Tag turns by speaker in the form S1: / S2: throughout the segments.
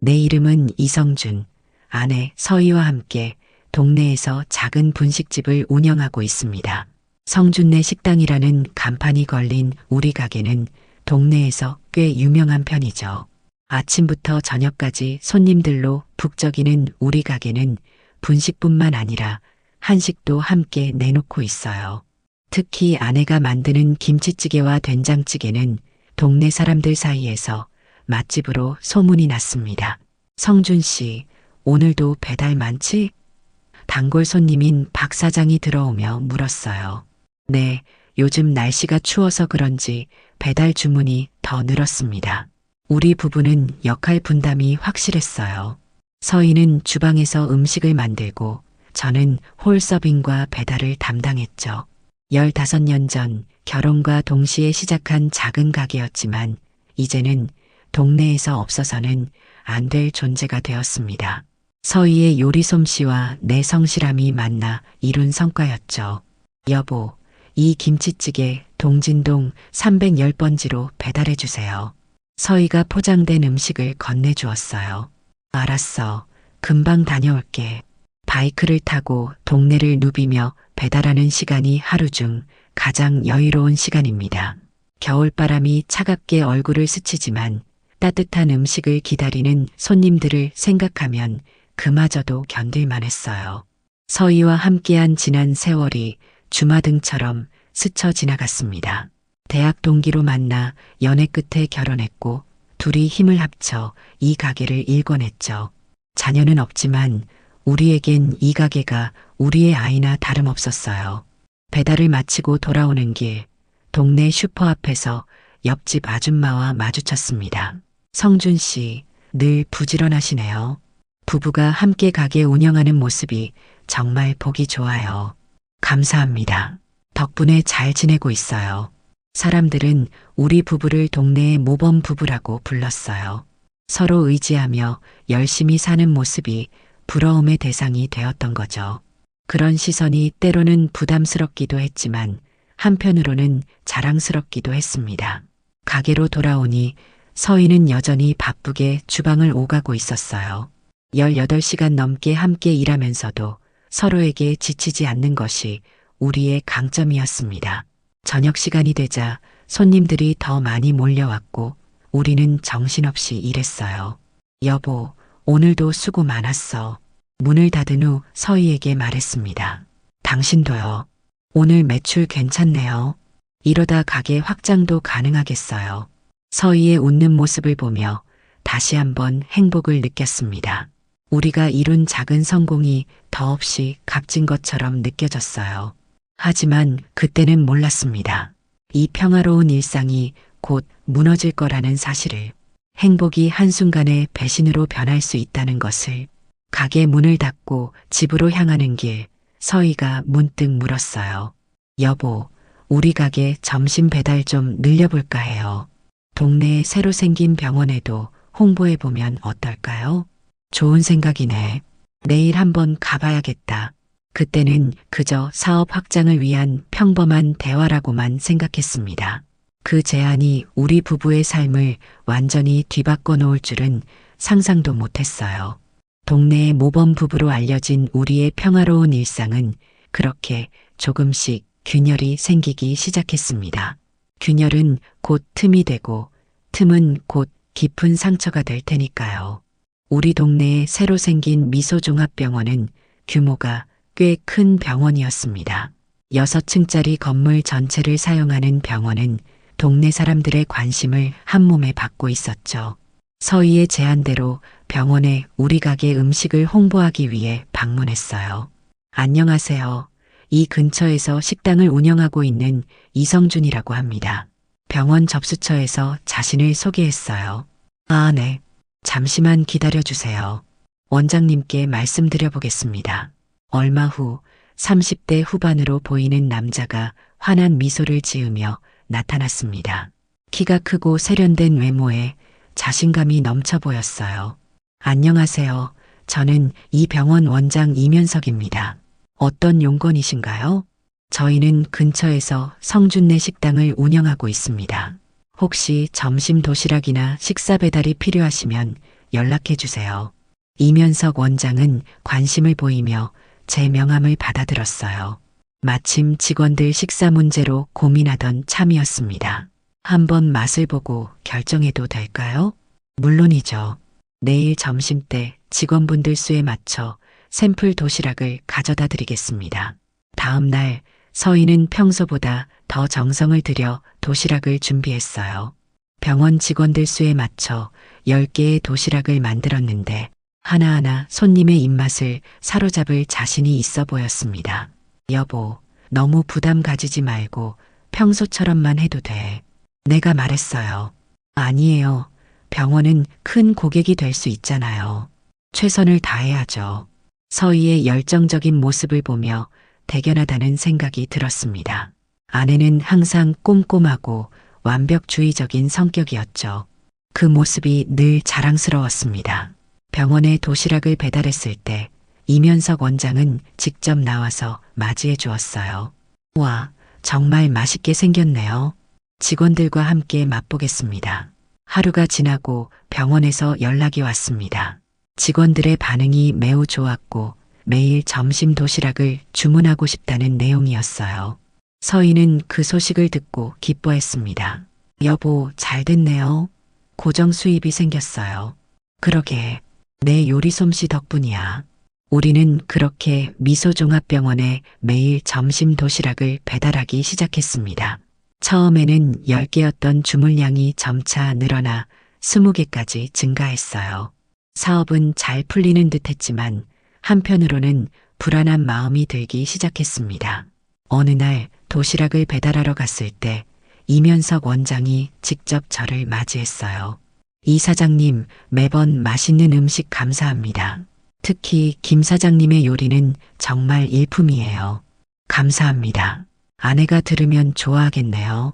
S1: 내 이름은 이성준. 아내 서희와 함께 동네에서 작은 분식집을 운영하고 있습니다. 성준네 식당이라는 간판이 걸린 우리 가게는 동네에서 꽤 유명한 편이죠. 아침부터 저녁까지 손님들로 북적이는 우리 가게는 분식뿐만 아니라 한식도 함께 내놓고 있어요. 특히 아내가 만드는 김치찌개와 된장찌개는 동네 사람들 사이에서 맛집으로 소문이 났습니다. 성준 씨, 오늘도 배달 많지? 단골 손님인 박 사장이 들어오며 물었어요. 네, 요즘 날씨가 추워서 그런지 배달 주문이 더 늘었습니다. 우리 부부는 역할 분담이 확실했어요. 서희는 주방에서 음식을 만들고 저는 홀 서빙과 배달을 담당했죠. 15년 전 결혼과 동시에 시작한 작은 가게였지만 이제는 동네에서 없어서는 안 될 존재가 되었습니다. 서희의 요리 솜씨와 내 성실함이 만나 이룬 성과였죠. 여보, 이 김치찌개 동진동 310번지로 배달해 주세요. 서희가 포장된 음식을 건네주었어요. 알았어. 금방 다녀올게. 바이크를 타고 동네를 누비며 배달하는 시간이 하루 중 가장 여유로운 시간입니다. 겨울바람이 차갑게 얼굴을 스치지만 따뜻한 음식을 기다리는 손님들을 생각하면 그마저도 견딜만 했어요. 서희와 함께한 지난 세월이 주마등처럼 스쳐 지나갔습니다. 대학 동기로 만나 연애 끝에 결혼했고 둘이 힘을 합쳐 이 가게를 일궈냈죠. 자녀는 없지만 우리에겐 이 가게가 우리의 아이나 다름없었어요. 배달을 마치고 돌아오는 길, 동네 슈퍼 앞에서 옆집 아줌마와 마주쳤습니다. 성준 씨, 늘 부지런하시네요. 부부가 함께 가게 운영하는 모습이 정말 보기 좋아요. 감사합니다. 덕분에 잘 지내고 있어요. 사람들은 우리 부부를 동네의 모범 부부라고 불렀어요. 서로 의지하며 열심히 사는 모습이 부러움의 대상이 되었던 거죠. 그런 시선이 때로는 부담스럽기도 했지만 한편으로는 자랑스럽기도 했습니다. 가게로 돌아오니 서희는 여전히 바쁘게 주방을 오가고 있었어요. 18시간 넘게 함께 일하면서도 서로에게 지치지 않는 것이 우리의 강점이었습니다. 저녁 시간이 되자 손님들이 더 많이 몰려왔고 우리는 정신없이 일했어요. 여보, 오늘도 수고 많았어. 문을 닫은 후 서희에게 말했습니다. 당신도요. 오늘 매출 괜찮네요. 이러다 가게 확장도 가능하겠어요. 서희의 웃는 모습을 보며 다시 한번 행복을 느꼈습니다. 우리가 이룬 작은 성공이 더없이 값진 것처럼 느껴졌어요. 하지만 그때는 몰랐습니다. 이 평화로운 일상이 곧 무너질 거라는 사실을, 행복이 한순간에 배신으로 변할 수 있다는 것을. 가게 문을 닫고 집으로 향하는 길, 서희가 문득 물었어요. 여보, 우리 가게 점심 배달 좀 늘려볼까 해요. 동네에 새로 생긴 병원에도 홍보해보면 어떨까요? 좋은 생각이네. 내일 한번 가봐야겠다. 그때는 그저 사업 확장을 위한 평범한 대화라고만 생각했습니다. 그 제안이 우리 부부의 삶을 완전히 뒤바꿔 놓을 줄은 상상도 못했어요. 동네의 모범 부부로 알려진 우리의 평화로운 일상은 그렇게 조금씩 균열이 생기기 시작했습니다. 균열은 곧 틈이 되고 틈은 곧 깊은 상처가 될 테니까요. 우리 동네에 새로 생긴 미소종합병원은 규모가 꽤 큰 병원이었습니다. 6층짜리 건물 전체를 사용하는 병원은 동네 사람들의 관심을 한몸에 받고 있었죠. 서희의 제안대로 병원에 우리 가게 음식을 홍보하기 위해 방문했어요. 안녕하세요. 이 근처에서 식당을 운영하고 있는 이성준이라고 합니다. 병원 접수처에서 자신을 소개했어요. 아, 네. 잠시만 기다려주세요. 원장님께 말씀드려보겠습니다. 얼마 후 30대 후반으로 보이는 남자가 환한 미소를 지으며 나타났습니다. 키가 크고 세련된 외모에 자신감이 넘쳐 보였어요. 안녕하세요. 저는 이 병원 원장 이면석입니다. 어떤 용건이신가요? 저희는 근처에서 성준네 식당을 운영하고 있습니다. 혹시 점심 도시락이나 식사 배달이 필요하시면 연락해 주세요. 이면석 원장은 관심을 보이며 제 명함을 받아들었어요. 마침 직원들 식사 문제로 고민하던 참이었습니다. 한번 맛을 보고 결정해도 될까요? 물론이죠. 내일 점심때 직원분들 수에 맞춰 샘플 도시락을 가져다 드리겠습니다. 다음 날 서희는 평소보다 더 정성을 들여 도시락을 준비했어요. 병원 직원들 수에 맞춰 10개의 도시락을 만들었는데 하나하나 손님의 입맛을 사로잡을 자신이 있어 보였습니다. 여보, 너무 부담 가지지 말고 평소처럼만 해도 돼. 내가 말했어요. 아니에요. 병원은 큰 고객이 될 수 있잖아요. 최선을 다해야죠. 서희의 열정적인 모습을 보며 대견하다는 생각이 들었습니다. 아내는 항상 꼼꼼하고 완벽주의적인 성격이었죠. 그 모습이 늘 자랑스러웠습니다. 병원에 도시락을 배달했을 때 이면석 원장은 직접 나와서 맞이해 주었어요. 와, 정말 맛있게 생겼네요. 직원들과 함께 맛보겠습니다. 하루가 지나고 병원에서 연락이 왔습니다. 직원들의 반응이 매우 좋았고 매일 점심 도시락을 주문하고 싶다는 내용이었어요. 서희는 그 소식을 듣고 기뻐했습니다. 여보, 잘 됐네요. 고정 수입이 생겼어요. 그러게, 내 요리 솜씨 덕분이야. 우리는 그렇게 미소종합병원에 매일 점심 도시락을 배달하기 시작했습니다. 처음에는 10개였던 주문량이 점차 늘어나 20개까지 증가했어요. 사업은 잘 풀리는 듯 했지만 한편으로는 불안한 마음이 들기 시작했습니다. 어느 날 도시락을 배달하러 갔을 때 이면석 원장이 직접 저를 맞이했어요. 이 사장님, 매번 맛있는 음식 감사합니다. 특히 김 사장님의 요리는 정말 일품이에요. 감사합니다. 아내가 들으면 좋아하겠네요.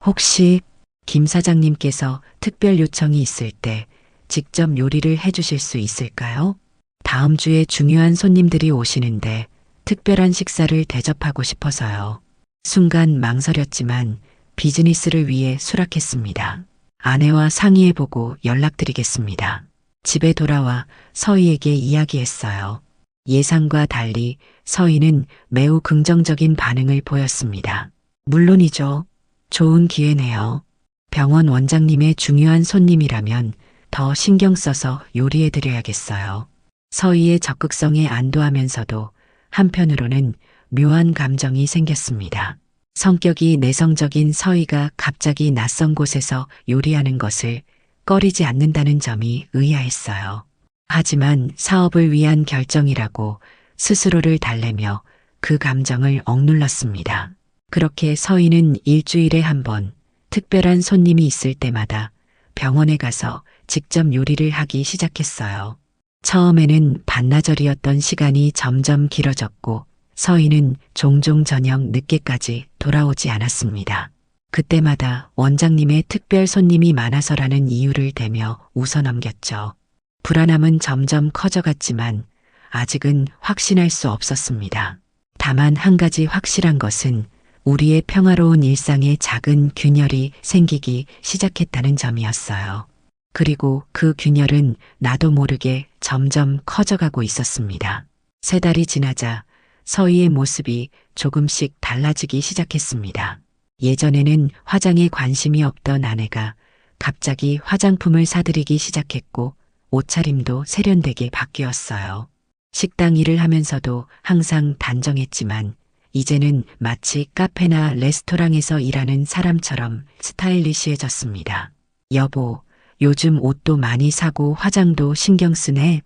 S1: 혹시 김 사장님께서 특별 요청이 있을 때 직접 요리를 해주실 수 있을까요? 다음 주에 중요한 손님들이 오시는데 특별한 식사를 대접하고 싶어서요. 순간 망설였지만 비즈니스를 위해 수락했습니다. 아내와 상의해보고 연락드리겠습니다. 집에 돌아와 서희에게 이야기했어요. 예상과 달리 서희는 매우 긍정적인 반응을 보였습니다. 물론이죠. 좋은 기회네요. 병원 원장님의 중요한 손님이라면 더 신경 써서 요리해드려야겠어요. 서희의 적극성에 안도하면서도 한편으로는 묘한 감정이 생겼습니다. 성격이 내성적인 서희가 갑자기 낯선 곳에서 요리하는 것을 꺼리지 않는다는 점이 의아했어요. 하지만 사업을 위한 결정이라고 스스로를 달래며 그 감정을 억눌렀습니다. 그렇게 서희는 일주일에 한 번 특별한 손님이 있을 때마다 병원에 가서 직접 요리를 하기 시작했어요. 처음에는 반나절이었던 시간이 점점 길어졌고 서희는 종종 저녁 늦게까지 돌아오지 않았습니다. 그때마다 원장님의 특별 손님이 많아서라는 이유를 대며 웃어넘겼죠. 불안함은 점점 커져갔지만 아직은 확신할 수 없었습니다. 다만 한 가지 확실한 것은 우리의 평화로운 일상에 작은 균열이 생기기 시작했다는 점이었어요. 그리고 그 균열은 나도 모르게 점점 커져가고 있었습니다. 3달이 지나자 서희의 모습이 조금씩 달라지기 시작했습니다. 예전에는 화장에 관심이 없던 아내가 갑자기 화장품을 사들이기 시작했고 옷차림도 세련되게 바뀌었어요. 식당 일을 하면서도 항상 단정했지만 이제는 마치 카페나 레스토랑에서 일하는 사람처럼 스타일리시해졌습니다. 여보, 요즘 옷도 많이 사고 화장도 신경 쓰네.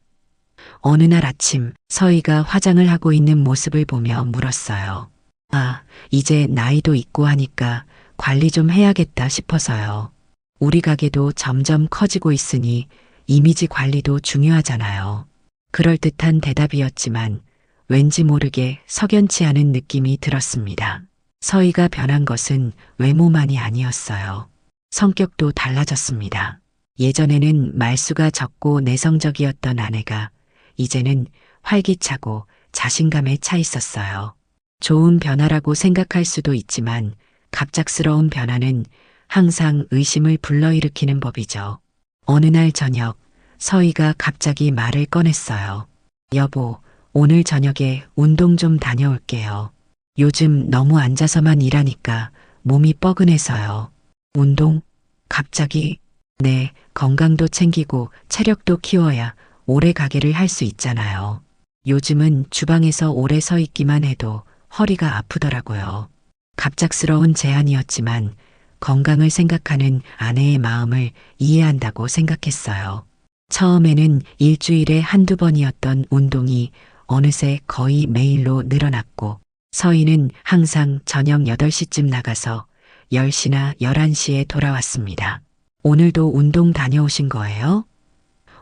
S1: 어느 날 아침 서희가 화장을 하고 있는 모습을 보며 물었어요. 아, 이제 나이도 있고 하니까 관리 좀 해야겠다 싶어서요. 우리 가게도 점점 커지고 있으니 이미지 관리도 중요하잖아요. 그럴듯한 대답이었지만 왠지 모르게 석연치 않은 느낌이 들었습니다. 서희가 변한 것은 외모만이 아니었어요. 성격도 달라졌습니다. 예전에는 말수가 적고 내성적이었던 아내가 이제는 활기차고 자신감에 차 있었어요. 좋은 변화라고 생각할 수도 있지만 갑작스러운 변화는 항상 의심을 불러일으키는 법이죠. 어느 날 저녁 서희가 갑자기 말을 꺼냈어요. 여보, 오늘 저녁에 운동 좀 다녀올게요. 요즘 너무 앉아서만 일하니까 몸이 뻐근해서요. 운동? 갑자기? 네, 건강도 챙기고 체력도 키워야 오래 가게를 할 수 있잖아요. 요즘은 주방에서 오래 서 있기만 해도 허리가 아프더라고요. 갑작스러운 제안이었지만 건강을 생각하는 아내의 마음을 이해한다고 생각했어요. 처음에는 일주일에 한두 번이었던 운동이 어느새 거의 매일로 늘어났고 서희는 항상 저녁 8시쯤 나가서 10시나 11시에 돌아왔습니다. 오늘도 운동 다녀오신 거예요?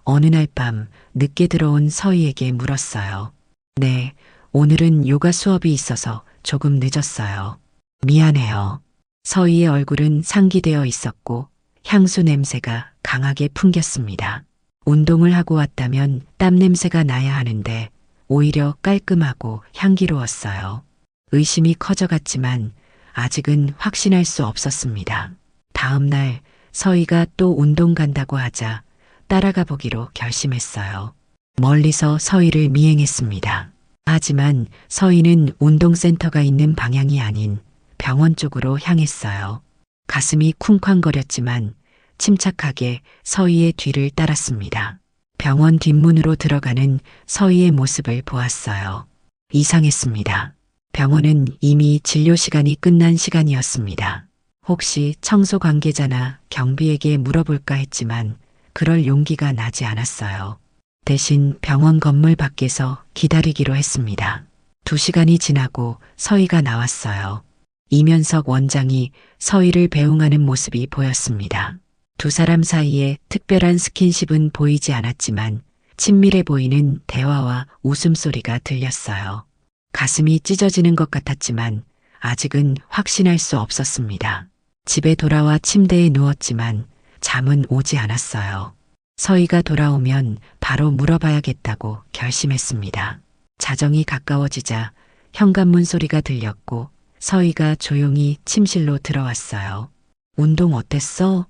S1: 어느 날 밤 늦게 들어온 서희에게 물었어요. 네, 오늘은 요가 수업이 있어서 조금 늦었어요. 미안해요. 서희의 얼굴은 상기되어 있었고 향수 냄새가 강하게 풍겼습니다. 운동을 하고 왔다면 땀 냄새가 나야 하는데 오히려 깔끔하고 향기로웠어요. 의심이 커져갔지만 아직은 확신할 수 없었습니다. 다음 날 서희가 또 운동 간다고 하자 따라가 보기로 결심했어요. 멀리서 서희를 미행했습니다. 하지만 서희는 운동센터가 있는 방향이 아닌 병원 쪽으로 향했어요. 가슴이 쿵쾅거렸지만 침착하게 서희의 뒤를 따랐습니다. 병원 뒷문으로 들어가는 서희의 모습을 보았어요. 이상했습니다. 병원은 이미 진료 시간이 끝난 시간이었습니다. 혹시 청소 관계자나 경비에게 물어볼까 했지만 그럴 용기가 나지 않았어요. 대신 병원 건물 밖에서 기다리기로 했습니다. 2시간이 지나고 서희가 나왔어요. 이면석 원장이 서희를 배웅하는 모습이 보였습니다. 두 사람 사이에 특별한 스킨십은 보이지 않았지만 친밀해 보이는 대화와 웃음소리가 들렸어요. 가슴이 찢어지는 것 같았지만 아직은 확신할 수 없었습니다. 집에 돌아와 침대에 누웠지만 잠은 오지 않았어요. 서희가 돌아오면 바로 물어봐야겠다고 결심했습니다. 자정이 가까워지자 현관문 소리가 들렸고 서희가 조용히 침실로 들어왔어요. 운동 어땠어?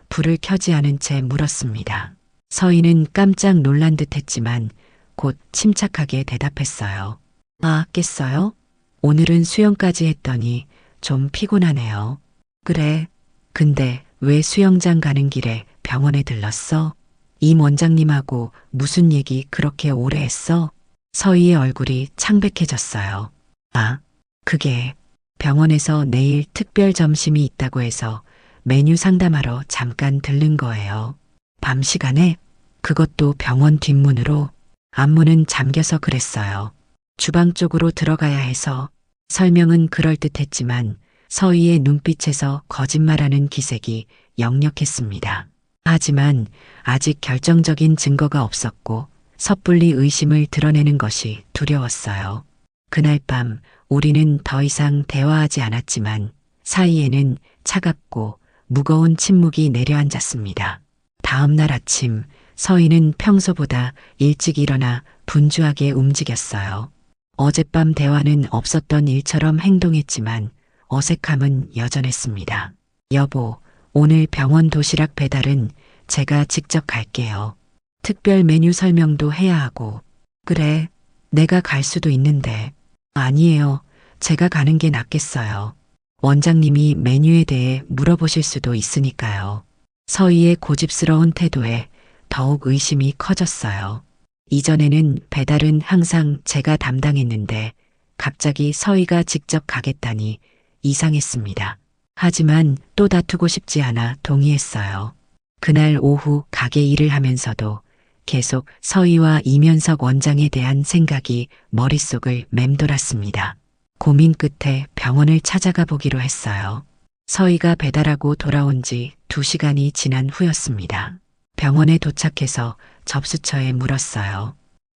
S1: 불을 켜지 않은 채 물었습니다. 서희는 깜짝 놀란 듯 했지만 곧 침착하게 대답했어요. 아, 깼어요? 오늘은 수영까지 했더니 좀 피곤하네요. 그래. 근데 왜 수영장 가는 길에 병원에 들렀어? 임 원장님하고 무슨 얘기 그렇게 오래 했어? 서희의 얼굴이 창백해졌어요. 아, 그게 병원에서 내일 특별 점심이 있다고 해서 메뉴 상담하러 잠깐 들른 거예요. 밤 시간에? 그것도 병원 뒷문으로? 앞문은 잠겨서 그랬어요. 주방 쪽으로 들어가야 해서. 설명은 그럴듯했지만 서희의 눈빛에서 거짓말하는 기색이 역력했습니다. 하지만 아직 결정적인 증거가 없었고 섣불리 의심을 드러내는 것이 두려웠어요. 그날 밤 우리는 더 이상 대화하지 않았지만 사이에는 차갑고 무거운 침묵이 내려앉았습니다. 다음 날 아침 서희는 평소보다 일찍 일어나 분주하게 움직였어요. 어젯밤 대화는 없었던 일처럼 행동했지만 어색함은 여전했습니다. 여보, 오늘 병원 도시락 배달은 제가 직접 갈게요. 특별 메뉴 설명도 해야 하고. 그래, 내가 갈 수도 있는데. 아니에요. 제가 가는 게 낫겠어요. 원장님이 메뉴에 대해 물어보실 수도 있으니까요. 서희의 고집스러운 태도에 더욱 의심이 커졌어요. 이전에는 배달은 항상 제가 담당했는데 갑자기 서희가 직접 가겠다니 이상했습니다. 하지만 또 다투고 싶지 않아 동의했어요. 그날 오후 가게 일을 하면서도 계속 서희와 이면석 원장에 대한 생각이 머릿속을 맴돌았습니다. 고민 끝에 병원을 찾아가 보기로 했어요. 서희가 배달하고 돌아온 지 2시간이 지난 후였습니다. 병원에 도착해서 접수처에 물었어요.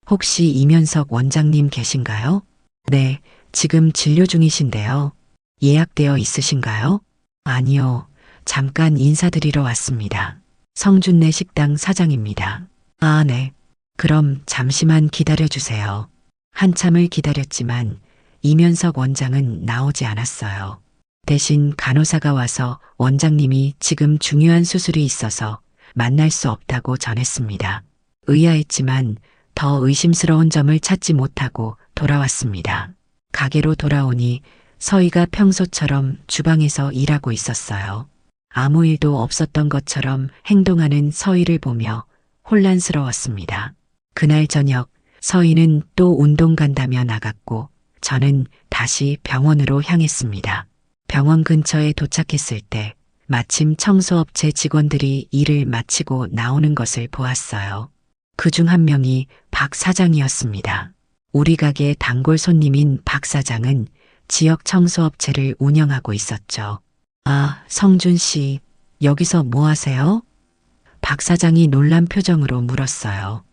S1: 혹시 이면석 원장님 계신가요? 네, 지금 진료 중이신데요. 예약되어 있으신가요? 아니요, 잠깐 인사드리러 왔습니다. 성준내 식당 사장입니다. 아, 네. 그럼 잠시만 기다려주세요. 한참을 기다렸지만 이면석 원장은 나오지 않았어요. 대신 간호사가 와서 원장님이 지금 중요한 수술이 있어서 만날 수 없다고 전했습니다. 의아했지만 더 의심스러운 점을 찾지 못하고 돌아왔습니다. 가게로 돌아오니 서희가 평소처럼 주방에서 일하고 있었어요. 아무 일도 없었던 것처럼 행동하는 서희를 보며 혼란스러웠습니다. 그날 저녁 서희는 또 운동 간다며 나갔고 저는 다시 병원으로 향했습니다. 병원 근처에 도착했을 때 마침 청소업체 직원들이 일을 마치고 나오는 것을 보았어요. 그중 한 명이 박 사장이었습니다. 우리 가게 단골 손님인 박 사장은 지역 청소업체를 운영하고 있었죠. 아, 성준 씨, 여기서 뭐 하세요? 박 사장이 놀란 표정으로 물었어요.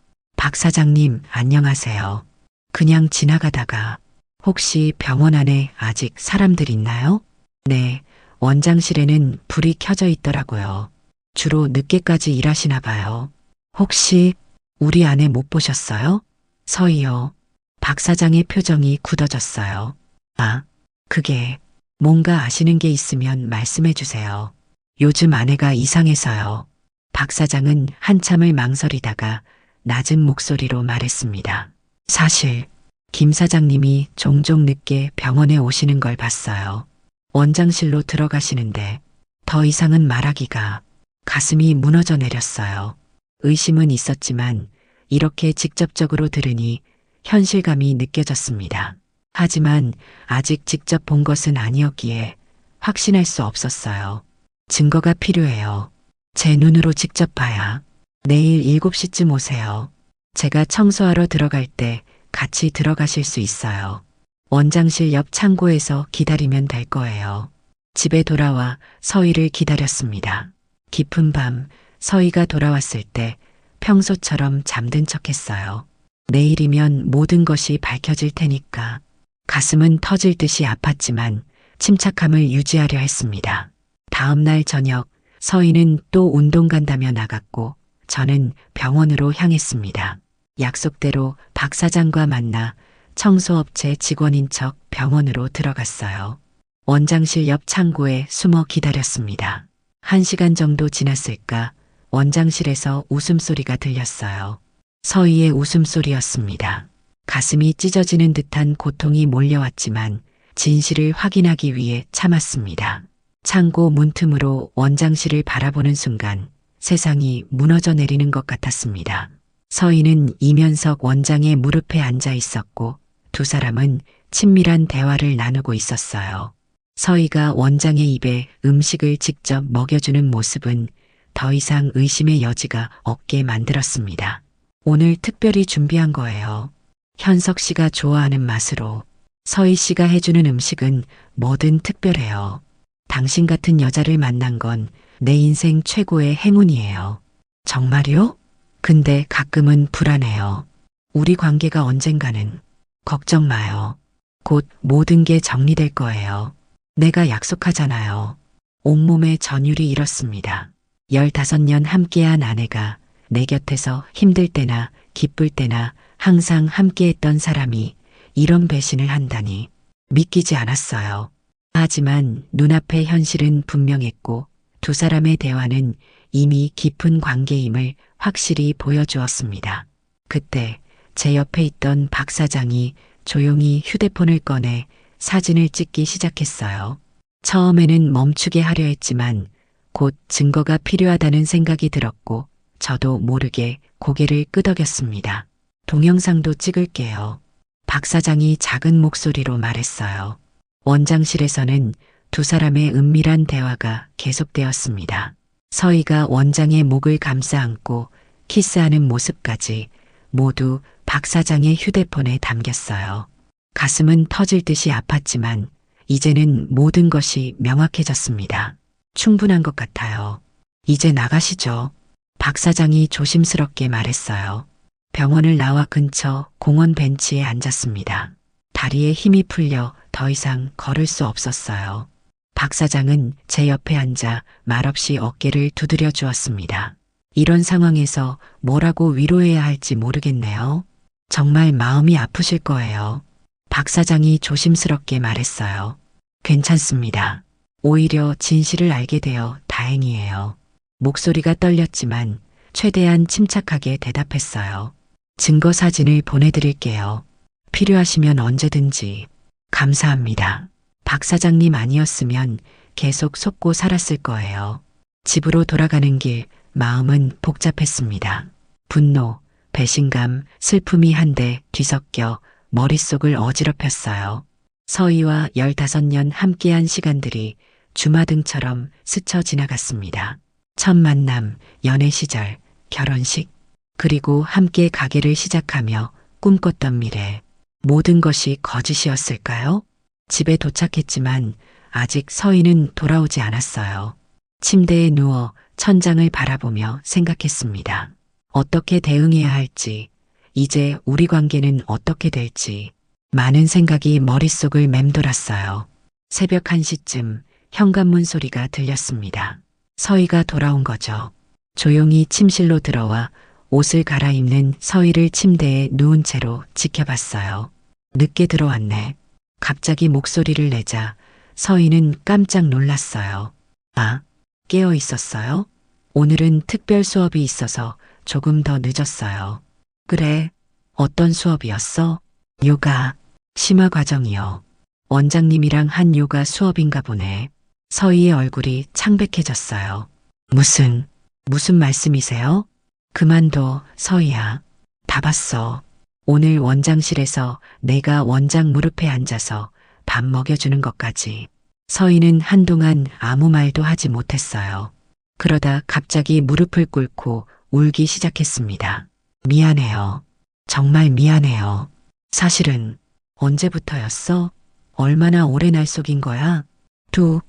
S1: 박 사장님, 안녕하세요. 그냥 지나가다가 혹시 병원 안에 아직 사람들 있나요? 네, 원장실에는 불이 켜져 있더라고요. 주로 늦게까지 일하시나 봐요. 혹시 우리 아내 못 보셨어요? 서희요. 박 사장의 표정이 굳어졌어요. 아, 그게 뭔가 아시는 게 있으면 말씀해 주세요. 요즘 아내가 이상해서요. 박 사장은 한참을 망설이다가 낮은 목소리로 말했습니다. 사실 김 사장님이 종종 늦게 병원에 오시는 걸 봤어요. 원장실로 들어가시는데 더 이상은 말하기가 가슴이 무너져 내렸어요. 의심은 있었지만 이렇게 직접적으로 들으니 현실감이 느껴졌습니다. 하지만 아직 직접 본 것은 아니었기에 확신할 수 없었어요. 증거가 필요해요. 제 눈으로 직접 봐야. 내일 7시쯤 오세요. 제가 청소하러 들어갈 때 같이 들어가실 수 있어요. 원장실 옆 창고에서 기다리면 될 거예요. 집에 돌아와 서희를 기다렸습니다. 깊은 밤 서희가 돌아왔을 때 평소처럼 잠든 척했어요. 내일이면 모든 것이 밝혀질 테니까. 가슴은 터질 듯이 아팠지만 침착함을 유지하려 했습니다. 다음 날 저녁 서희는 또 운동 간다며 나갔고 저는 병원으로 향했습니다. 약속대로 박 사장과 만나 청소업체 직원인 척 병원으로 들어갔어요. 원장실 옆 창고에 숨어 기다렸습니다. 1시간 정도 지났을까 원장실에서 웃음소리가 들렸어요. 서희의 웃음소리였습니다. 가슴이 찢어지는 듯한 고통이 몰려왔지만 진실을 확인하기 위해 참았습니다. 창고 문틈으로 원장실을 바라보는 순간 세상이 무너져 내리는 것 같았습니다. 서희는 이면석 원장의 무릎에 앉아 있었고 두 사람은 친밀한 대화를 나누고 있었어요. 서희가 원장의 입에 음식을 직접 먹여주는 모습은 더 이상 의심의 여지가 없게 만들었습니다. 오늘 특별히 준비한 거예요. 현석 씨가 좋아하는 맛으로. 서희 씨가 해주는 음식은 뭐든 특별해요. 당신 같은 여자를 만난 건 내 인생 최고의 행운이에요. 정말요? 근데 가끔은 불안해요. 우리 관계가 언젠가는. 걱정 마요. 곧 모든 게 정리될 거예요. 내가 약속하잖아요. 온몸에 전율이 일었습니다. 15년 함께한 아내가 내 곁에서 힘들 때나 기쁠 때나 항상 함께했던 사람이 이런 배신을 한다니 믿기지 않았어요. 하지만 눈앞의 현실은 분명했고 두 사람의 대화는 이미 깊은 관계임을 확실히 보여주었습니다. 그때 제 옆에 있던 박 사장이 조용히 휴대폰을 꺼내 사진을 찍기 시작했어요. 처음에는 멈추게 하려 했지만 곧 증거가 필요하다는 생각이 들었고 저도 모르게 고개를 끄덕였습니다. 동영상도 찍을게요. 박 사장이 작은 목소리로 말했어요. 원장실에서는 두 사람의 은밀한 대화가 계속되었습니다. 서희가 원장의 목을 감싸 안고 키스하는 모습까지 모두 박 사장의 휴대폰에 담겼어요. 가슴은 터질 듯이 아팠지만 이제는 모든 것이 명확해졌습니다. 충분한 것 같아요. 이제 나가시죠. 박 사장이 조심스럽게 말했어요. 병원을 나와 근처 공원 벤치에 앉았습니다. 다리에 힘이 풀려 더 이상 걸을 수 없었어요. 박 사장은 제 옆에 앉아 말없이 어깨를 두드려 주었습니다. 이런 상황에서 뭐라고 위로해야 할지 모르겠네요. 정말 마음이 아프실 거예요. 박 사장이 조심스럽게 말했어요. 괜찮습니다. 오히려 진실을 알게 되어 다행이에요. 목소리가 떨렸지만 최대한 침착하게 대답했어요. 증거 사진을 보내드릴게요. 필요하시면 언제든지. 감사합니다. 박 사장님 아니었으면 계속 속고 살았을 거예요. 집으로 돌아가는 길 마음은 복잡했습니다. 분노, 배신감, 슬픔이 한데 뒤섞여 머릿속을 어지럽혔어요. 서희와 15년 함께한 시간들이 주마등처럼 스쳐 지나갔습니다. 첫 만남, 연애 시절, 결혼식, 그리고 함께 가게를 시작하며 꿈꿨던 미래. 모든 것이 거짓이었을까요? 집에 도착했지만 아직 서희는 돌아오지 않았어요. 침대에 누워 천장을 바라보며 생각했습니다. 어떻게 대응해야 할지, 이제 우리 관계는 어떻게 될지, 많은 생각이 머릿속을 맴돌았어요. 새벽 1시쯤 현관문 소리가 들렸습니다. 서희가 돌아온 거죠. 조용히 침실로 들어와 옷을 갈아입는 서희를 침대에 누운 채로 지켜봤어요. 늦게 들어왔네. 갑자기 목소리를 내자 서희는 깜짝 놀랐어요. 아, 깨어 있었어요? 오늘은 특별 수업이 있어서 조금 더 늦었어요. 그래, 어떤 수업이었어? 요가, 심화 과정이요. 원장님이랑 한 요가 수업인가 보네. 서희의 얼굴이 창백해졌어요. 무슨 말씀이세요? 그만둬, 서희야. 다 봤어. 오늘 원장실에서 내가 원장 무릎에 앉아서 밥 먹여주는 것까지. 서희는 한동안 아무 말도 하지 못했어요. 그러다 갑자기 무릎을 꿇고 울기 시작했습니다. 미안해요. 정말 미안해요. 사실은 언제부터였어? 얼마나 오랜 날 속인 거야? 두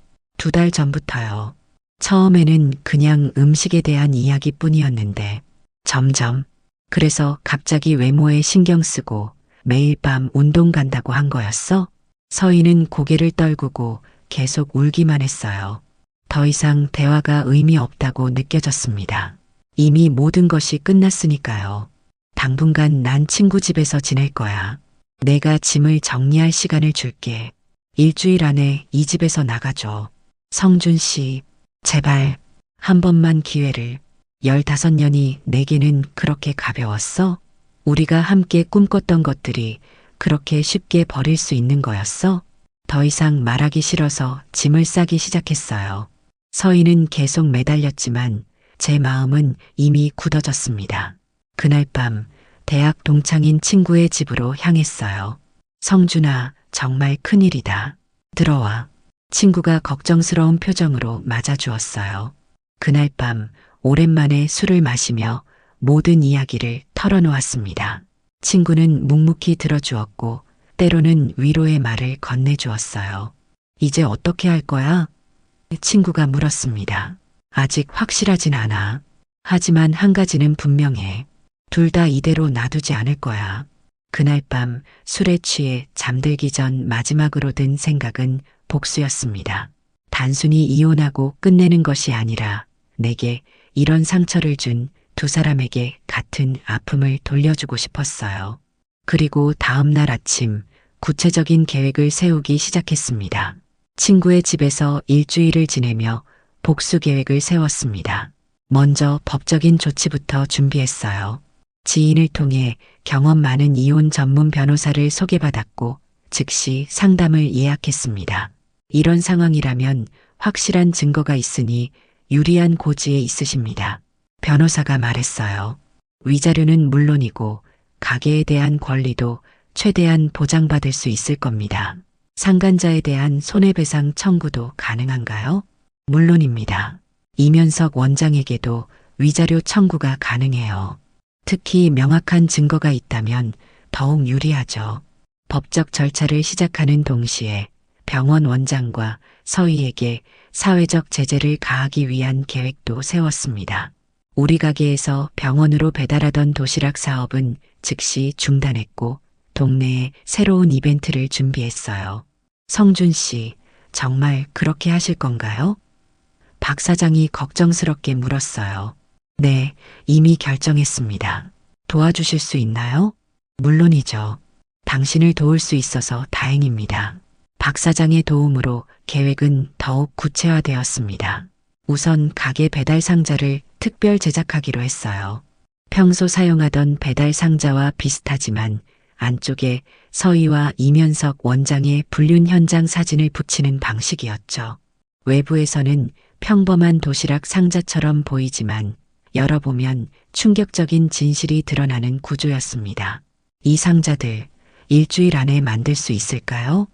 S1: 달 전부터요. 처음에는 그냥 음식에 대한 이야기뿐이었는데 점점 그래서 갑자기 외모에 신경 쓰고 매일 밤 운동 간다고 한 거였어? 서희는 고개를 떨구고 계속 울기만 했어요. 더 이상 대화가 의미 없다고 느껴졌습니다. 이미 모든 것이 끝났으니까요. 당분간 난 친구 집에서 지낼 거야. 내가 짐을 정리할 시간을 줄게. 일주일 안에 이 집에서 나가줘. 성준 씨, 제발 한 번만 기회를. 15년이 내게는 그렇게 가벼웠어? 우리가 함께 꿈꿨던 것들이 그렇게 쉽게 버릴 수 있는 거였어? 더 이상 말하기 싫어서 짐을 싸기 시작했어요. 서희는 계속 매달렸지만 제 마음은 이미 굳어졌습니다. 그날 밤 대학 동창인 친구의 집으로 향했어요. 성준아, 정말 큰일이다. 들어와. 친구가 걱정스러운 표정으로 맞아주었어요. 그날 밤 오랜만에 술을 마시며 모든 이야기를 털어놓았습니다. 친구는 묵묵히 들어주었고 때로는 위로의 말을 건네주었어요. 이제 어떻게 할 거야? 친구가 물었습니다. 아직 확실하진 않아. 하지만 한 가지는 분명해. 둘 다 이대로 놔두지 않을 거야. 그날 밤 술에 취해 잠들기 전 마지막으로 든 생각은 복수였습니다. 단순히 이혼하고 끝내는 것이 아니라 내게 이런 상처를 준 두 사람에게 같은 아픔을 돌려주고 싶었어요. 그리고 다음 날 아침 구체적인 계획을 세우기 시작했습니다. 친구의 집에서 일주일을 지내며 복수 계획을 세웠습니다. 먼저 법적인 조치부터 준비했어요. 지인을 통해 경험 많은 이혼 전문 변호사를 소개받았고 즉시 상담을 예약했습니다. 이런 상황이라면 확실한 증거가 있으니 유리한 고지에 있으십니다. 변호사가 말했어요. 위자료는 물론이고 가게에 대한 권리도 최대한 보장받을 수 있을 겁니다. 상간자에 대한 손해배상 청구도 가능한가요? 물론입니다. 이면석 원장에게도 위자료 청구가 가능해요. 특히 명확한 증거가 있다면 더욱 유리하죠. 법적 절차를 시작하는 동시에 병원 원장과 서희에게 사회적 제재를 가하기 위한 계획도 세웠습니다. 우리 가게에서 병원으로 배달하던 도시락 사업은 즉시 중단했고 동네에 새로운 이벤트를 준비했어요. 성준 씨, 정말 그렇게 하실 건가요? 박 사장이 걱정스럽게 물었어요. 네, 이미 결정했습니다. 도와주실 수 있나요? 물론이죠. 당신을 도울 수 있어서 다행입니다. 박 사장의 도움으로 계획은 더욱 구체화되었습니다. 우선 가게 배달 상자를 특별 제작하기로 했어요. 평소 사용하던 배달 상자와 비슷하지만 안쪽에 서희와 이면석 원장의 불륜 현장 사진을 붙이는 방식이었죠. 외부에서는 평범한 도시락 상자처럼 보이지만 열어보면 충격적인 진실이 드러나는 구조였습니다. 이 상자들 일주일 안에 만들 수 있을까요?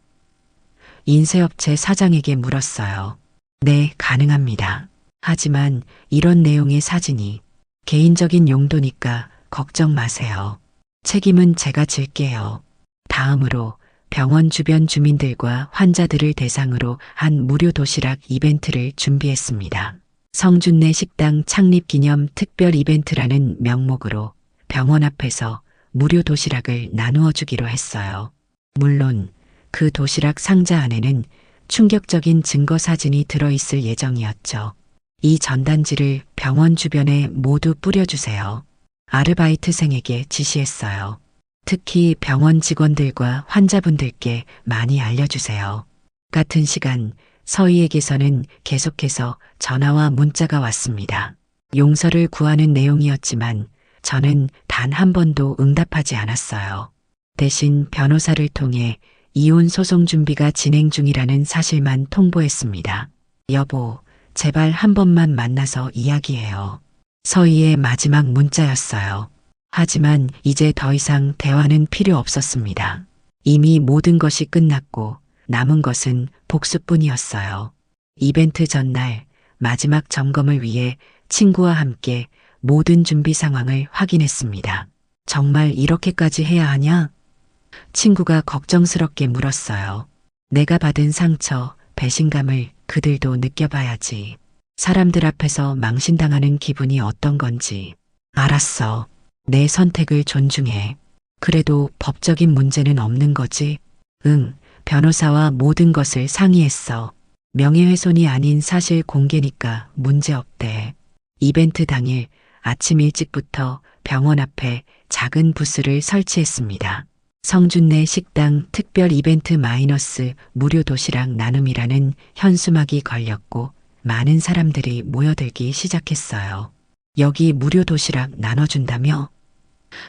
S1: 인쇄업체 사장에게 물었어요. 네, 가능합니다. 하지만 이런 내용의 사진이 개인적인 용도니까 걱정 마세요. 책임은 제가 질게요. 다음으로 병원 주변 주민들과 환자들을 대상으로 한 무료 도시락 이벤트를 준비했습니다. 성준내 식당 창립 기념 특별 이벤트라는 명목으로 병원 앞에서 무료 도시락을 나누어 주기로 했어요. 물론 그 도시락 상자 안에는 충격적인 증거 사진이 들어있을 예정이었죠. 이 전단지를 병원 주변에 모두 뿌려주세요. 아르바이트생에게 지시했어요. 특히 병원 직원들과 환자분들께 많이 알려주세요. 같은 시간 서희에게서는 계속해서 전화와 문자가 왔습니다. 용서를 구하는 내용이었지만 저는 단 한 번도 응답하지 않았어요. 대신 변호사를 통해 이혼 소송 준비가 진행 중이라는 사실만 통보했습니다. 여보, 제발 한 번만 만나서 이야기해요. 서희의 마지막 문자였어요. 하지만 이제 더 이상 대화는 필요 없었습니다. 이미 모든 것이 끝났고 남은 것은 복수뿐이었어요. 이벤트 전날 마지막 점검을 위해 친구와 함께 모든 준비 상황을 확인했습니다. 정말 이렇게까지 해야 하냐? 친구가 걱정스럽게 물었어요. 내가 받은 상처, 배신감을 그들도 느껴봐야지. 사람들 앞에서 망신당하는 기분이 어떤 건지. 알았어. 내 선택을 존중해. 그래도 법적인 문제는 없는 거지? 응, 변호사와 모든 것을 상의했어. 명예훼손이 아닌 사실 공개니까 문제 없대. 이벤트 당일 아침 일찍부터 병원 앞에 작은 부스를 설치했습니다. 성준내 식당 특별 이벤트 마이너스 무료 도시락 나눔이라는 현수막이 걸렸고 많은 사람들이 모여들기 시작했어요. 여기 무료 도시락 나눠준다며?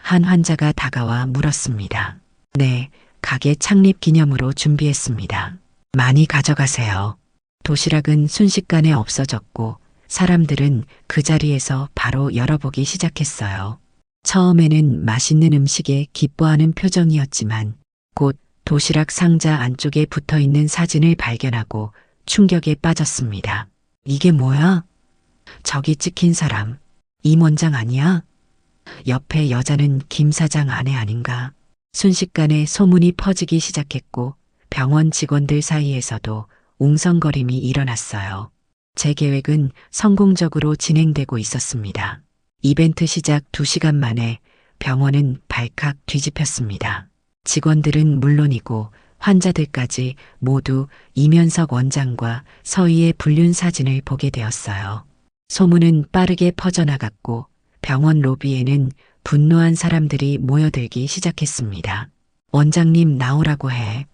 S1: 한 환자가 다가와 물었습니다. 네, 가게 창립 기념으로 준비했습니다. 많이 가져가세요. 도시락은 순식간에 없어졌고 사람들은 그 자리에서 바로 열어보기 시작했어요. 처음에는 맛있는 음식에 기뻐하는 표정이었지만 곧 도시락 상자 안쪽에 붙어있는 사진을 발견하고 충격에 빠졌습니다. 이게 뭐야? 저기 찍힌 사람, 임 원장 아니야? 옆에 여자는 김 사장 아내 아닌가? 순식간에 소문이 퍼지기 시작했고 병원 직원들 사이에서도 웅성거림이 일어났어요. 제 계획은 성공적으로 진행되고 있었습니다. 이벤트 시작 2시간 만에 병원은 발칵 뒤집혔습니다. 직원들은 물론이고 환자들까지 모두 이면석 원장과 서희의 불륜 사진을 보게 되었어요. 소문은 빠르게 퍼져나갔고 병원 로비에는 분노한 사람들이 모여들기 시작했습니다. 원장님 나오라고 해.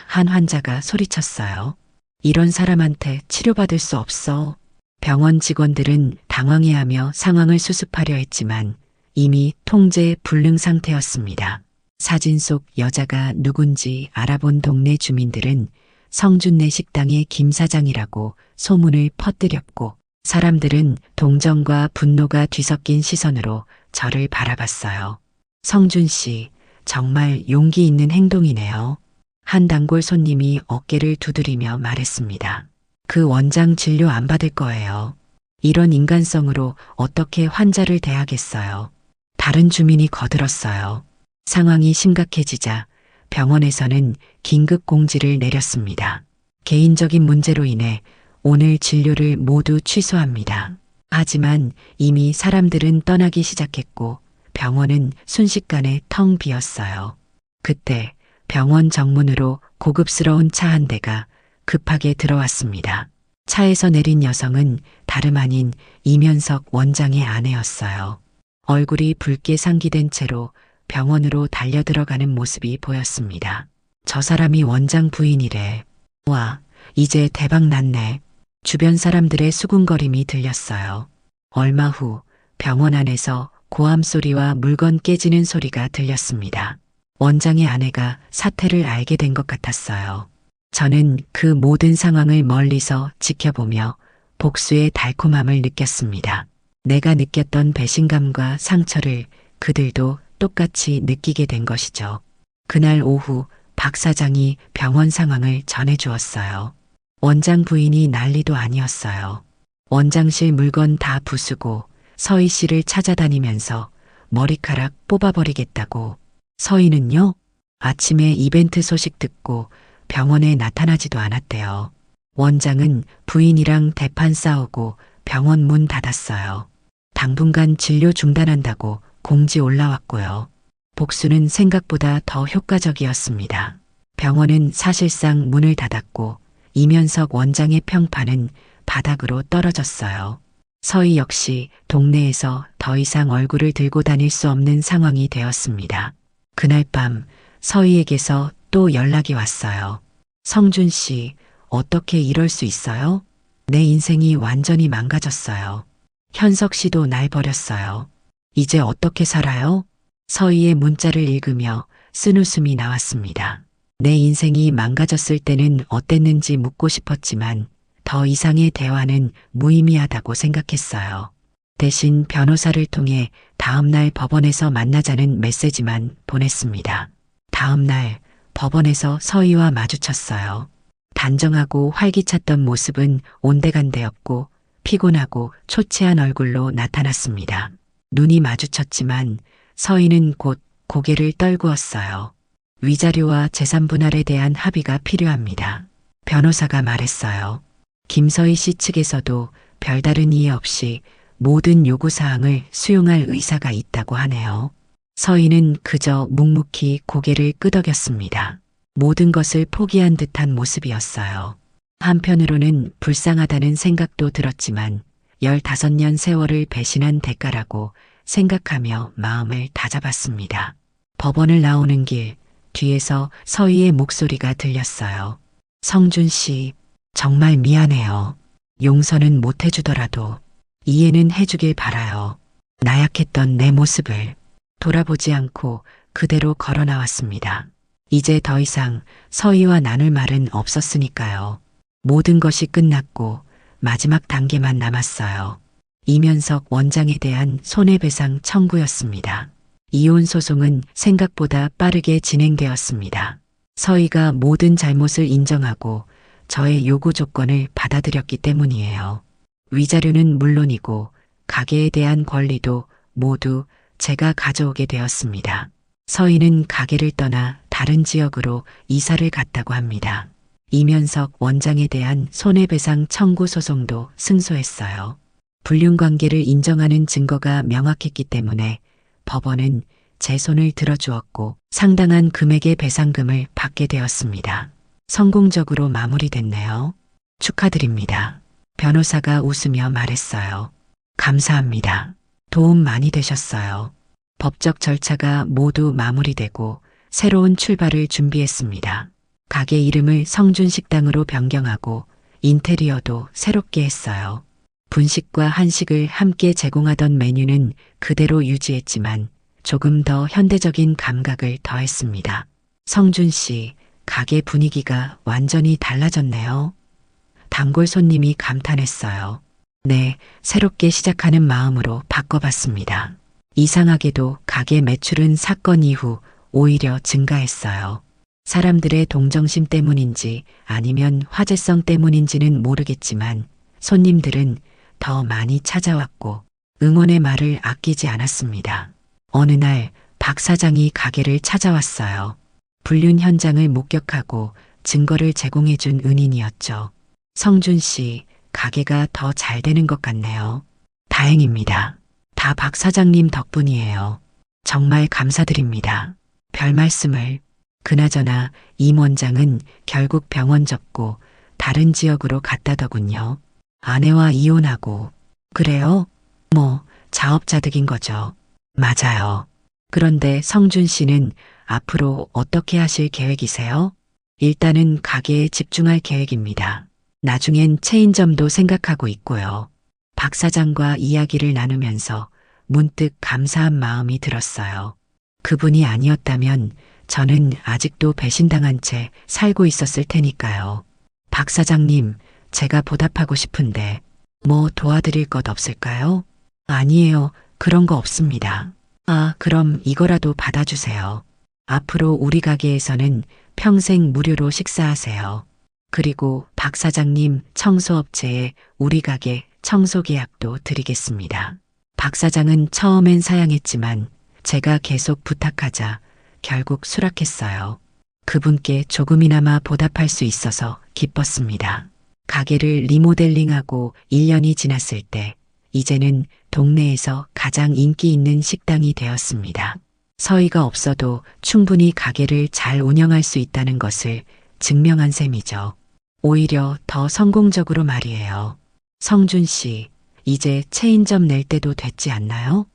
S1: 한 환자가 소리쳤어요. 이런 사람한테 치료받을 수 없어. 병원 직원들은 당황해하며 상황을 수습하려 했지만 이미 통제 불능 상태였습니다. 사진 속 여자가 누군지 알아본 동네 주민들은 성준내 식당의 김 사장이라고 소문을 퍼뜨렸고 사람들은 동정과 분노가 뒤섞인 시선으로 저를 바라봤어요. 성준 씨, 정말 용기 있는 행동이네요. 한 단골 손님이 어깨를 두드리며 말했습니다. 그 원장 진료 안 받을 거예요. 이런 인간성으로 어떻게 환자를 대하겠어요. 다른 주민이 거들었어요. 상황이 심각해지자 병원에서는 긴급 공지를 내렸습니다. 개인적인 문제로 인해 오늘 진료를 모두 취소합니다. 하지만 이미 사람들은 떠나기 시작했고 병원은 순식간에 텅 비었어요. 그때 병원 정문으로 고급스러운 차 한 대가 급하게 들어왔습니다. 차에서 내린 여성은 다름 아닌 이면석 원장의 아내였어요. 얼굴이 붉게 상기된 채로 병원으로 달려들어가는 모습이 보였습니다. 저 사람이 원장 부인이래. 와, 이제 대박 났네. 주변 사람들의 수군거림이 들렸어요. 얼마 후 병원 안에서 고함 소리와 물건 깨지는 소리가 들렸습니다. 원장의 아내가 사태를 알게 된 것 같았어요. 저는 그 모든 상황을 멀리서 지켜보며 복수의 달콤함을 느꼈습니다. 내가 느꼈던 배신감과 상처를 그들도 똑같이 느끼게 된 것이죠. 그날 오후 박 사장이 병원 상황을 전해주었어요. 원장 부인이 난리도 아니었어요. 원장실 물건 다 부수고 서희 씨를 찾아다니면서 머리카락 뽑아버리겠다고. 서희는요? 아침에 이벤트 소식 듣고 병원에 나타나지도 않았대요. 원장은 부인이랑 대판 싸우고 병원 문 닫았어요. 당분간 진료 중단한다고 공지 올라왔고요. 복수는 생각보다 더 효과적이었습니다. 병원은 사실상 문을 닫았고 이면석 원장의 평판은 바닥으로 떨어졌어요. 서희 역시 동네에서 더 이상 얼굴을 들고 다닐 수 없는 상황이 되었습니다. 그날 밤 서희에게서 또 연락이 왔어요. 성준 씨, 어떻게 이럴 수 있어요? 내 인생이 완전히 망가졌어요. 현석 씨도 날 버렸어요. 이제 어떻게 살아요? 서희의 문자를 읽으며 쓴웃음이 나왔습니다. 내 인생이 망가졌을 때는 어땠는지 묻고 싶었지만 더 이상의 대화는 무의미하다고 생각했어요. 대신 변호사를 통해 다음날 법원에서 만나자는 메시지만 보냈습니다. 다음날 법원에서 서희와 마주쳤어요. 단정하고 활기찼던 모습은 온데간데없고 피곤하고 초췌한 얼굴로 나타났습니다. 눈이 마주쳤지만 서희는 곧 고개를 떨구었어요. 위자료와 재산 분할에 대한 합의가 필요합니다. 변호사가 말했어요. 김서희 씨 측에서도 별다른 이해 없이 모든 요구사항을 수용할 의사가 있다고 하네요. 서희는 그저 묵묵히 고개를 끄덕였습니다. 모든 것을 포기한 듯한 모습이었어요. 한편으로는 불쌍하다는 생각도 들었지만 15년 세월을 배신한 대가라고 생각하며 마음을 다잡았습니다. 법원을 나오는 길 뒤에서 서희의 목소리가 들렸어요. 성준 씨, 정말 미안해요. 용서는 못 해주더라도 이해는 해주길 바라요. 나약했던 내 모습을. 돌아보지 않고 그대로 걸어 나왔습니다. 이제 더 이상 서희와 나눌 말은 없었으니까요. 모든 것이 끝났고 마지막 단계만 남았어요. 이면석 원장에 대한 손해배상 청구였습니다. 이혼 소송은 생각보다 빠르게 진행되었습니다. 서희가 모든 잘못을 인정하고 저의 요구 조건을 받아들였기 때문이에요. 위자료는 물론이고 가게에 대한 권리도 모두 제가 가져오게 되었습니다. 서희는 가게를 떠나 다른 지역으로 이사를 갔다고 합니다. 이면석 원장에 대한 손해배상 청구 소송도 승소했어요. 불륜관계를 인정하는 증거가 명확했기 때문에 법원은 제 손을 들어주었고 상당한 금액의 배상금을 받게 되었습니다. 성공적으로 마무리됐네요. 축하드립니다. 변호사가 웃으며 말했어요. 감사합니다. 도움 많이 되셨어요. 법적 절차가 모두 마무리되고 새로운 출발을 준비했습니다. 가게 이름을 성준식당으로 변경하고 인테리어도 새롭게 했어요. 분식과 한식을 함께 제공하던 메뉴는 그대로 유지했지만 조금 더 현대적인 감각을 더했습니다. 성준 씨, 가게 분위기가 완전히 달라졌네요. 단골 손님이 감탄했어요. 네, 새롭게 시작하는 마음으로 바꿔봤습니다. 이상하게도 가게 매출은 사건 이후 오히려 증가했어요. 사람들의 동정심 때문인지 아니면 화제성 때문인지는 모르겠지만 손님들은 더 많이 찾아왔고 응원의 말을 아끼지 않았습니다. 어느 날 박 사장이 가게를 찾아왔어요. 불륜 현장을 목격하고 증거를 제공해준 은인이었죠. 성준 씨, 가게가 더 잘 되는 것 같네요. 다행입니다. 다 박 사장님 덕분이에요. 정말 감사드립니다. 별 말씀을. 그나저나 임 원장은 결국 병원 접고 다른 지역으로 갔다더군요. 아내와 이혼하고. 그래요? 뭐 자업자득인 거죠. 맞아요. 그런데 성준 씨는 앞으로 어떻게 하실 계획이세요? 일단은 가게에 집중할 계획입니다. 나중엔 체인점도 생각하고 있고요. 박 사장과 이야기를 나누면서 문득 감사한 마음이 들었어요. 그분이 아니었다면 저는 아직도 배신당한 채 살고 있었을 테니까요. 박 사장님, 제가 보답하고 싶은데 뭐 도와드릴 것 없을까요? 아니에요. 그런 거 없습니다. 아, 그럼 이거라도 받아주세요. 앞으로 우리 가게에서는 평생 무료로 식사하세요. 그리고 박 사장님 청소업체에 우리 가게 청소 계약도 드리겠습니다. 박 사장은 처음엔 사양했지만 제가 계속 부탁하자 결국 수락했어요. 그분께 조금이나마 보답할 수 있어서 기뻤습니다. 가게를 리모델링하고 1년이 지났을 때 이제는 동네에서 가장 인기 있는 식당이 되었습니다. 서희가 없어도 충분히 가게를 잘 운영할 수 있다는 것을 증명한 셈이죠. 오히려 더 성공적으로 말이에요. 성준 씨, 이제 체인점 낼 때도 됐지 않나요?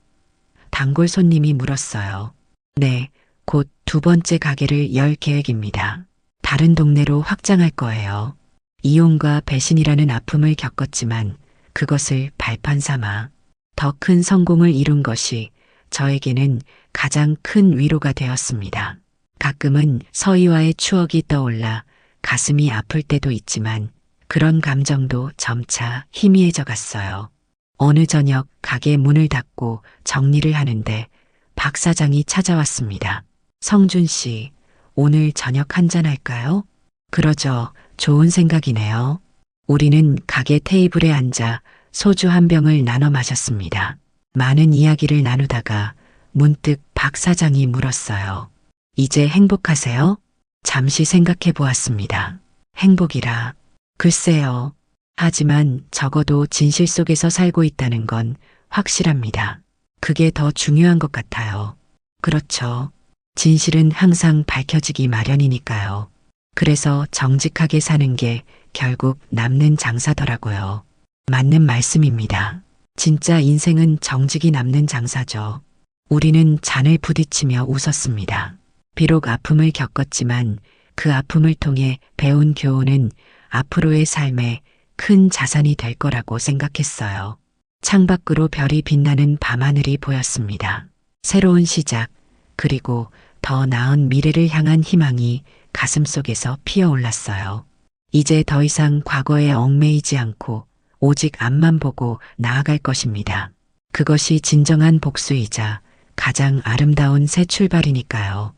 S1: 단골 손님이 물었어요. 네, 곧 두 번째 가게를 열 계획입니다. 다른 동네로 확장할 거예요. 이용과 배신이라는 아픔을 겪었지만 그것을 발판 삼아 더 큰 성공을 이룬 것이 저에게는 가장 큰 위로가 되었습니다. 가끔은 서희와의 추억이 떠올라 가슴이 아플 때도 있지만 그런 감정도 점차 희미해져 갔어요. 어느 저녁 가게 문을 닫고 정리를 하는데 박 사장이 찾아왔습니다. 성준 씨, 오늘 저녁 한잔 할까요? 그러죠. 좋은 생각이네요. 우리는 가게 테이블에 앉아 소주 한 병을 나눠 마셨습니다. 많은 이야기를 나누다가 문득 박 사장이 물었어요. 이제 행복하세요? 잠시 생각해 보았습니다. 행복이라. 글쎄요. 하지만 적어도 진실 속에서 살고 있다는 건 확실합니다. 그게 더 중요한 것 같아요. 그렇죠. 진실은 항상 밝혀지기 마련이니까요. 그래서 정직하게 사는 게 결국 남는 장사더라고요. 맞는 말씀입니다. 진짜 인생은 정직이 남는 장사죠. 우리는 잔을 부딪히며 웃었습니다. 비록 아픔을 겪었지만 그 아픔을 통해 배운 교훈은 앞으로의 삶에 큰 자산이 될 거라고 생각했어요. 창밖으로 별이 빛나는 밤하늘이 보였습니다. 새로운 시작, 그리고 더 나은 미래를 향한 희망이 가슴속에서 피어올랐어요. 이제 더 이상 과거에 얽매이지 않고 오직 앞만 보고 나아갈 것입니다. 그것이 진정한 복수이자 가장 아름다운 새 출발이니까요.